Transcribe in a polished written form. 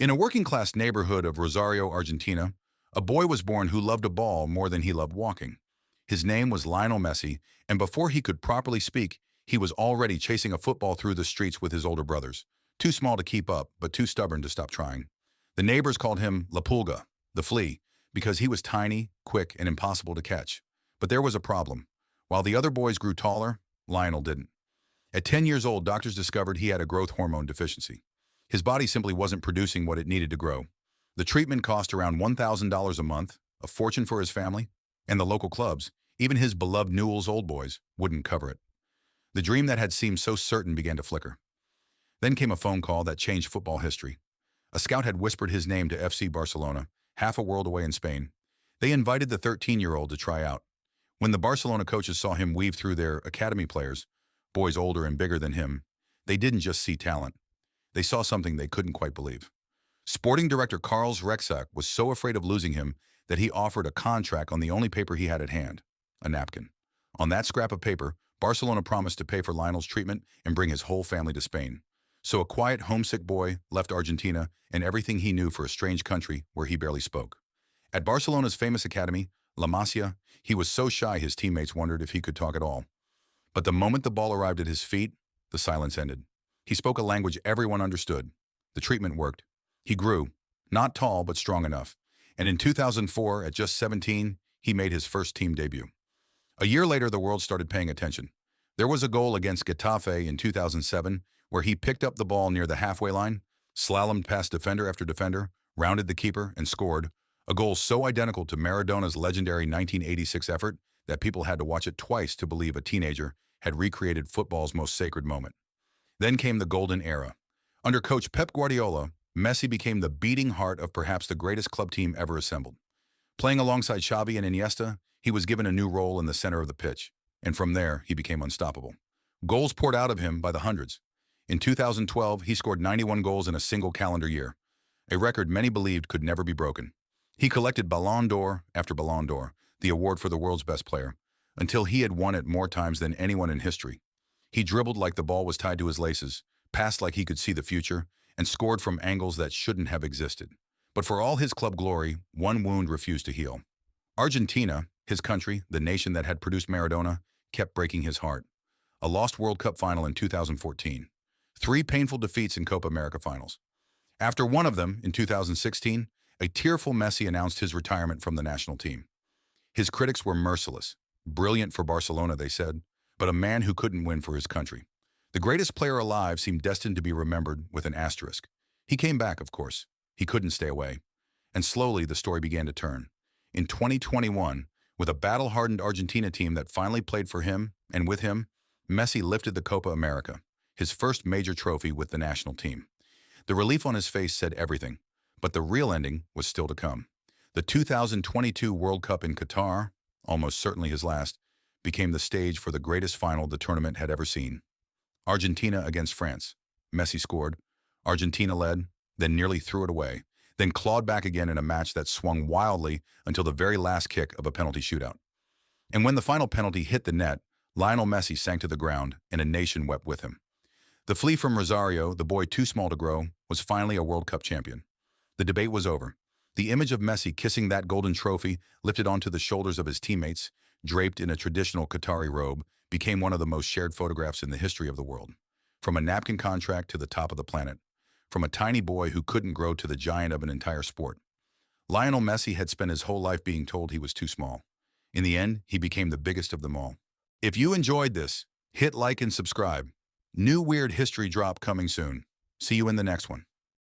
In a working-class neighborhood of Rosario, Argentina, a boy was born who loved a ball more than he loved walking. His name was Lionel Messi, and before he could properly speak, he was already chasing a football through the streets with his older brothers, too small to keep up, but too stubborn to stop trying. The neighbors called him La Pulga, the flea, because he was tiny, quick, and impossible to catch. But there was a problem. While the other boys grew taller, Lionel didn't. At 10 years old, doctors discovered he had a growth hormone deficiency. His body simply wasn't producing what it needed to grow. The treatment cost around $1,000 a month, a fortune for his family, and the local clubs, even his beloved Newell's Old Boys, wouldn't cover it. The dream that had seemed so certain began to flicker. Then came a phone call that changed football history. A scout had whispered his name to FC Barcelona, half a world away in Spain. They invited the 13-year-old to try out. When the Barcelona coaches saw him weave through their academy players, boys older and bigger than him, they didn't just see talent. They saw something they couldn't quite believe. Sporting director Karl Rexach was so afraid of losing him that he offered a contract on the only paper he had at hand, a napkin. On that scrap of paper, Barcelona promised to pay for Lionel's treatment and bring his whole family to Spain. So a quiet, homesick boy left Argentina and everything he knew for a strange country where he barely spoke. At Barcelona's famous academy, La Masia, he was so shy his teammates wondered if he could talk at all. But the moment the ball arrived at his feet, the silence ended. He spoke a language everyone understood. The treatment worked. He grew, not tall but strong enough. And in 2004, at just 17, he made his first team debut. A year later, the world started paying attention. There was a goal against Getafe in 2007 where he picked up the ball near the halfway line, slalomed past defender after defender, rounded the keeper, and scored, a goal so identical to Maradona's legendary 1986 effort that people had to watch it twice to believe a teenager had recreated football's most sacred moment. Then came the golden era. Under coach Pep Guardiola, Messi became the beating heart of perhaps the greatest club team ever assembled. Playing alongside Xavi and Iniesta, he was given a new role in the center of the pitch, and from there, he became unstoppable. Goals poured out of him by the hundreds. In 2012, he scored 91 goals in a single calendar year, a record many believed could never be broken. He collected Ballon d'Or after Ballon d'Or, the award for the world's best player, until he had won it more times than anyone in history. He dribbled like the ball was tied to his laces, passed like he could see the future, and scored from angles that shouldn't have existed. But for all his club glory, one wound refused to heal. Argentina, his country, the nation that had produced Maradona, kept breaking his heart. A lost World Cup final in 2014. 3 painful defeats in Copa America finals. After one of them, in 2016, a tearful Messi announced his retirement from the national team. His critics were merciless. Brilliant for Barcelona, they said, but a man who couldn't win for his country. The greatest player alive seemed destined to be remembered with an asterisk. He came back, of course. He couldn't stay away. And slowly, the story began to turn. In 2021, with a battle-hardened Argentina team that finally played for him and with him, Messi lifted the Copa America, his first major trophy with the national team. The relief on his face said everything, but the real ending was still to come. The 2022 World Cup in Qatar, almost certainly his last, became the stage for the greatest final the tournament had ever seen. Argentina against France. Messi scored. Argentina led, then nearly threw it away, then clawed back again in a match that swung wildly until the very last kick of a penalty shootout. And when the final penalty hit the net, Lionel Messi sank to the ground, and a nation wept with him. The flea from Rosario, the boy too small to grow, was finally a World Cup champion. The debate was over. The image of Messi kissing that golden trophy, lifted onto the shoulders of his teammates, draped in a traditional Qatari robe, became one of the most shared photographs in the history of the world. From a napkin contract to the top of the planet. From a tiny boy who couldn't grow to the giant of an entire sport. Lionel Messi had spent his whole life being told he was too small. In the end, he became the biggest of them all. If you enjoyed this, hit like and subscribe. New weird history drop coming soon. See you in the next one.